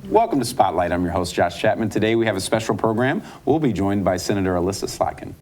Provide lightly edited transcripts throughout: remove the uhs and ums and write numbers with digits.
Welcome to Spotlight. I'm your host, Josh Chapman. Today we have a special program. We'll be joined by Senator Elissa Slotkin.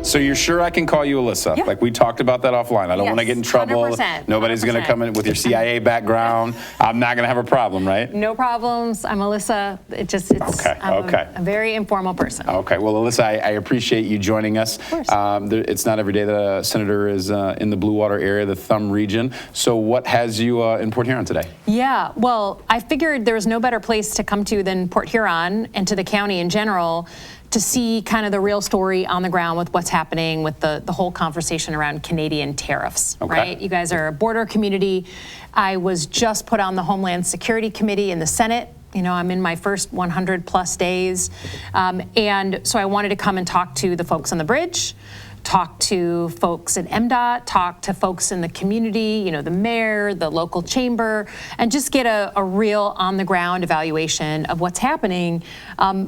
So you're sure I can call you Elissa? Yeah. Like we talked about that offline. I don't want to get in trouble. 100%. Nobody's going to come in with your CIA background. I'm not going to have a problem, right? No problems. I'm Elissa. I'm a very informal person. Okay. Well, Elissa, I appreciate you joining us. Of course. It's not every day that a senator is in the Blue Water area, the Thumb region. So what has you in Port Huron today? Yeah. Well, I figured there was no better place to come to than Port Huron and to the county in general to see kind of the real story on the ground with what's happening with the whole conversation around Canadian tariffs, right? You guys are a border community. I was just put on the Homeland Security Committee in the Senate. You know, I'm in my first 100 plus days. And so I wanted to come and talk to the folks on the bridge, talk to folks at MDOT, talk to folks in the community, you know, the mayor, the local chamber, and just get a real on-the-ground evaluation of what's happening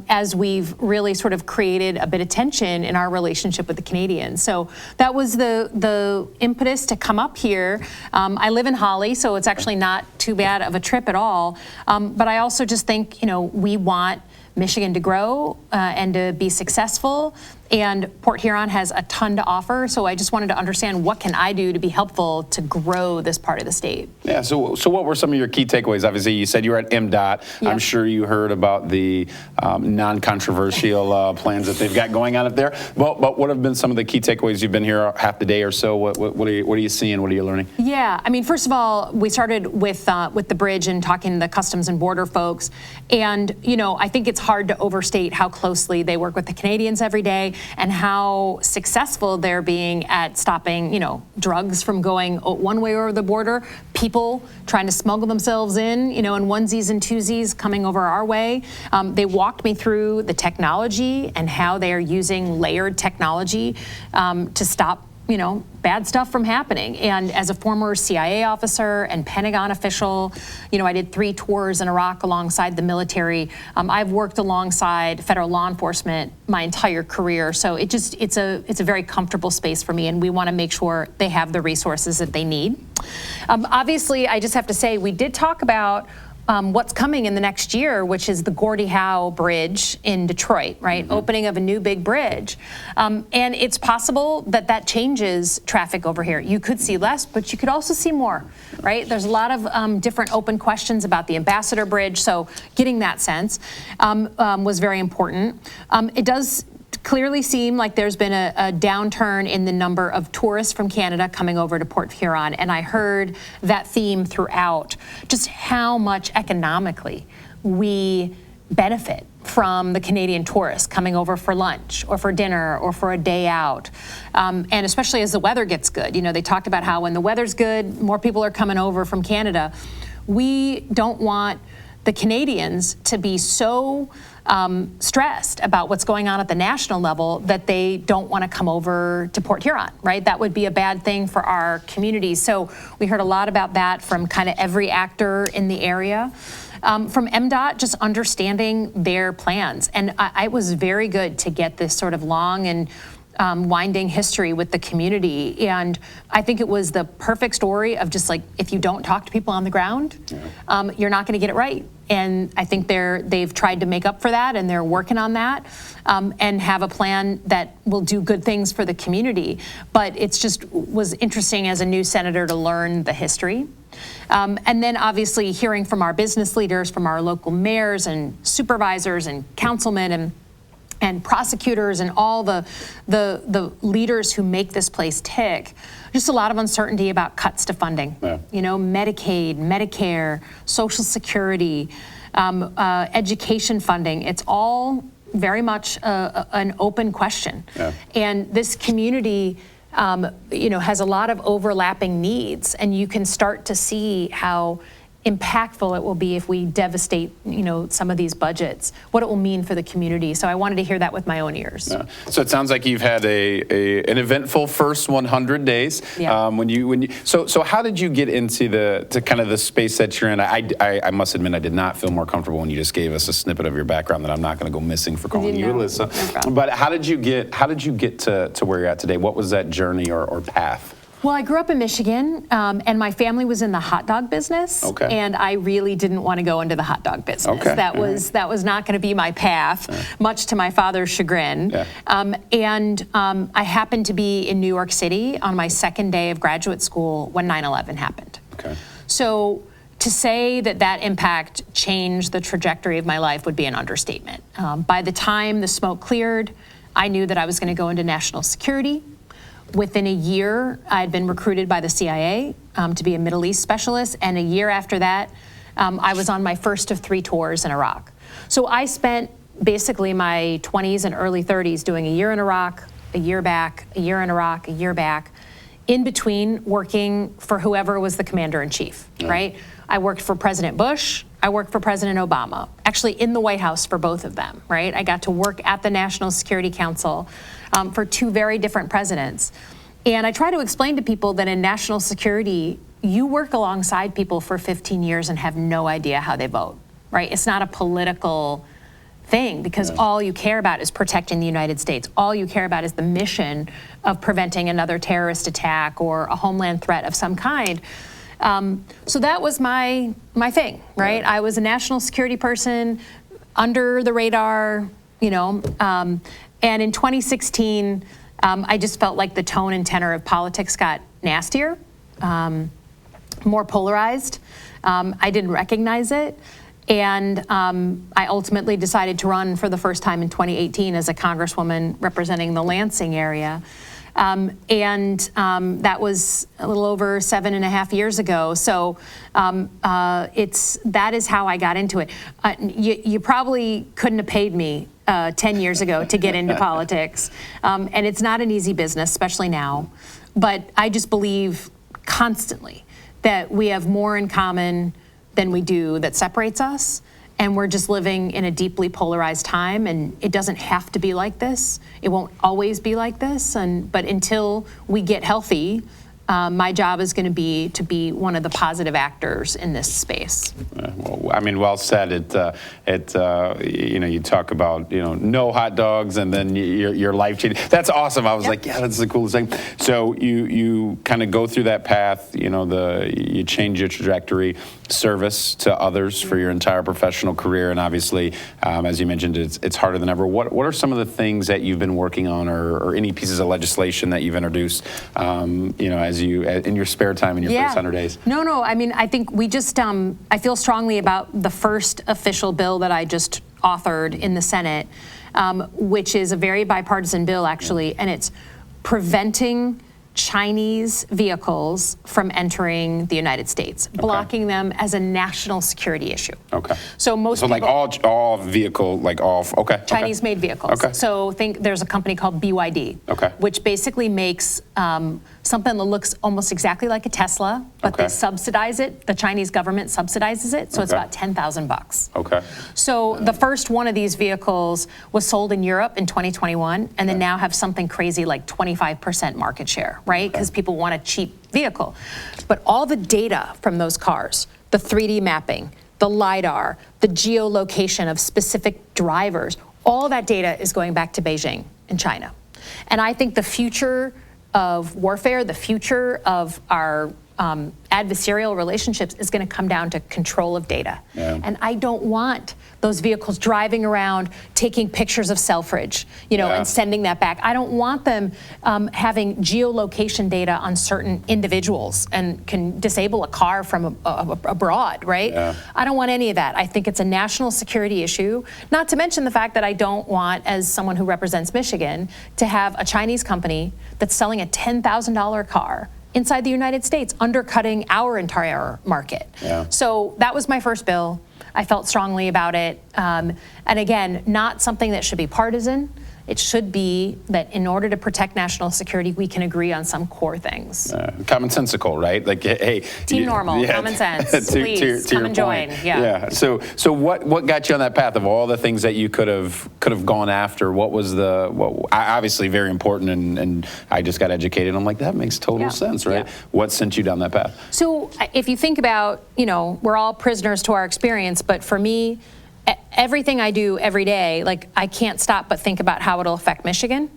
as we've really sort of created a bit of tension in our relationship with the Canadians. So that was the impetus to come up here. I live in Holly, so it's actually not too bad of a trip at all. But I also just think, you know, we want Michigan to grow and to be successful. And Port Huron has a ton to offer, so I just wanted to understand what can I do to be helpful to grow this part of the state. Yeah, so what were some of your key takeaways? Obviously, you said you were at MDOT. Yep. I'm sure you heard about the non-controversial plans that they've got going on up there. But what have been some of the key takeaways? You've been here half the day or so. What are you seeing? What are you learning? Yeah, I mean, first of all, we started with the bridge and talking to the Customs and Border folks. And, you know, I think it's hard to overstate how closely they work with the Canadians every day, and how successful they're being at stopping, you know, drugs from going one way over the border, people trying to smuggle themselves in, you know, in onesies and twosies coming over our way. They walked me through the technology and how they are using layered technology to stop, you know, bad stuff from happening. And as a former CIA officer and Pentagon official, you know, I did 3 tours in Iraq alongside the military. I've worked alongside federal law enforcement my entire career. So it's a very comfortable space for me, and we want to make sure they have the resources that they need. Obviously, I just have to say, we did talk about what's coming in the next year, which is the Gordie Howe Bridge in Detroit, right? Mm-hmm. Opening of a new big bridge. And it's possible that changes traffic over here. You could see less, but you could also see more, right? There's a lot of different open questions about the Ambassador Bridge, so getting that sense was very important. It does clearly seem like there's been a downturn in the number of tourists from Canada coming over to Port Huron, and I heard that theme throughout, just how much economically we benefit from the Canadian tourists coming over for lunch or for dinner or for a day out. And especially as the weather gets good. You know, they talked about how when the weather's good, more people are coming over from Canada. We don't want the Canadians to be so stressed about what's going on at the national level that they don't want to come over to Port Huron, right? That would be a bad thing for our communities. So we heard a lot about that from kind of every actor in the area. From MDOT, just understanding their plans. And it was very good to get this sort of long and winding history with the community. And I think it was the perfect story of just like, if you don't talk to people on the ground, you're not going to get it right. And I think they've tried to make up for that, and they're working on that, and have a plan that will do good things for the community. But it's just was interesting as a new senator to learn the history. And then obviously hearing from our business leaders, from our local mayors and supervisors and councilmen and prosecutors and all the leaders who make this place tick. Just a lot of uncertainty about cuts to funding. Yeah. You know, Medicaid, Medicare, Social Security, education funding. It's all very much an open question. Yeah. And this community you know, has a lot of overlapping needs, and you can start to see how impactful it will be if we devastate, some of these budgets, what it will mean for the community. So I wanted to hear that with my own ears. Yeah. So it sounds like you've had an eventful first 100 days. Yeah. So how did you get into the kind of the space that you're in? I must admit I did not feel more comfortable when you just gave us a snippet of your background that I'm not going to go missing for calling you Elissa. No problem. But how did you get to where you're at today? What was that journey or path? Well, I grew up in Michigan, and my family was in the hot dog business, Okay. and I really didn't want to go into the hot dog business. Okay. That was not going to be my path, much to my father's chagrin. Yeah. I happened to be in New York City on my second day of graduate school when 9/11 happened. Okay. So to say that impact changed the trajectory of my life would be an understatement. By the time the smoke cleared, I knew that I was going to go into national security. Within a year, I had been recruited by the CIA to be a Middle East specialist, and a year after that, I was on my first of 3 tours in Iraq. So I spent basically my 20s and early 30s doing a year in Iraq, a year back, a year in Iraq, a year back, in between working for whoever was the commander-in-chief, right? I worked for President Bush, I worked for President Obama, actually in the White House for both of them, right? I got to work at the National Security Council for 2 very different presidents. And I try to explain to people that in national security, you work alongside people for 15 years and have no idea how they vote, right? It's not a political thing because all you care about is protecting the United States. All you care about is the mission of preventing another terrorist attack or a homeland threat of some kind. So that was my thing, right? I was a national security person, under the radar, and in 2016, I just felt like the tone and tenor of politics got nastier, more polarized. I didn't recognize it. And I ultimately decided to run for the first time in 2018 as a congresswoman representing the Lansing area. That was a little over 7.5 years ago. So that is how I got into it. You probably couldn't have paid me 10 years ago to get into politics. And it's not an easy business, especially now. But I just believe constantly that we have more in common than we do that separates us. And we're just living in a deeply polarized time, and it doesn't have to be like this. It won't always be like this. But until we get healthy, my job is going to be one of the positive actors in this space. Well said. You talk about no hot dogs, and then your life changing. That's awesome. I was like, yeah, that's the coolest thing. So you kind of go through that path. You change your trajectory, service to others for your entire professional career, and obviously, as you mentioned, it's harder than ever. What are some of the things that you've been working on, or any pieces of legislation that you've introduced? As you in your spare time in your first 100 days? No. I think we just, I feel strongly about the first official bill that I just authored in the Senate, which is a very bipartisan bill, actually, and it's preventing Chinese vehicles from entering the United States, blocking them as a national security issue. Okay. So like all vehicle, Chinese-made vehicles. Okay. So think there's a company called BYD, which basically makes something that looks almost exactly like a Tesla, but they subsidize it. The Chinese government subsidizes it, so it's about $10,000. Okay. So the first one of these vehicles was sold in Europe in 2021, and they now have something crazy like 25% market share, right? Because people want a cheap vehicle. But all the data from those cars, the 3D mapping, the LiDAR, the geolocation of specific drivers, all that data is going back to Beijing in China. And I think the future of warfare, the future of our adversarial relationships is going to come down to control of data. And I don't want those vehicles driving around, taking pictures of Selfridge, and sending that back. I don't want them having geolocation data on certain individuals and can disable a car from abroad, right? I don't want any of that. I think it's a national security issue, not to mention the fact that I don't want, as someone who represents Michigan, to have a Chinese company that's selling a $10,000 car inside the United States, undercutting our entire market. So that was my first bill. I felt strongly about it. And again, not something that should be partisan. it should be that in order to protect national security, we can agree on some core things. Commonsensical, right? Like, hey, Team normal, common sense. Please come and join. Yeah. So what got you on that path of all the things that you could have gone after? What was obviously very important, and I just got educated. I'm like, that makes total sense, right? Yeah. What sent you down that path? So if you think about, we're all prisoners to our experience, but for me, everything I do every day, like I can't stop but think about how it'll affect Michigan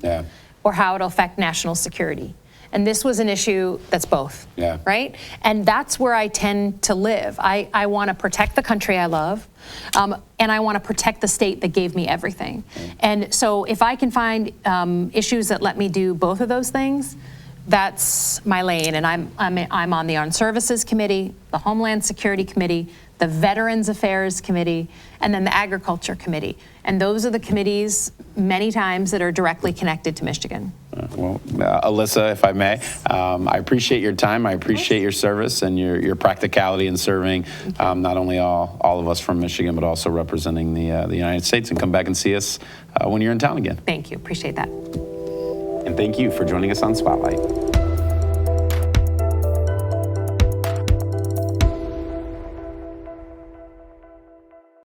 or how it'll affect national security. And this was an issue that's both, right? And that's where I tend to live. I want to protect the country I love, and I want to protect the state that gave me everything. And so if I can find issues that let me do both of those things, that's my lane. And I'm on the Armed Services Committee, the Homeland Security Committee, the Veterans Affairs Committee, and then the Agriculture Committee. And those are the committees, many times, that are directly connected to Michigan. Elissa, if I may, I appreciate your time. I appreciate your service and your practicality in serving not only all of us from Michigan, but also representing the United States. And come back and see us when you're in town again. Thank you. Appreciate that. And thank you for joining us on Spotlight.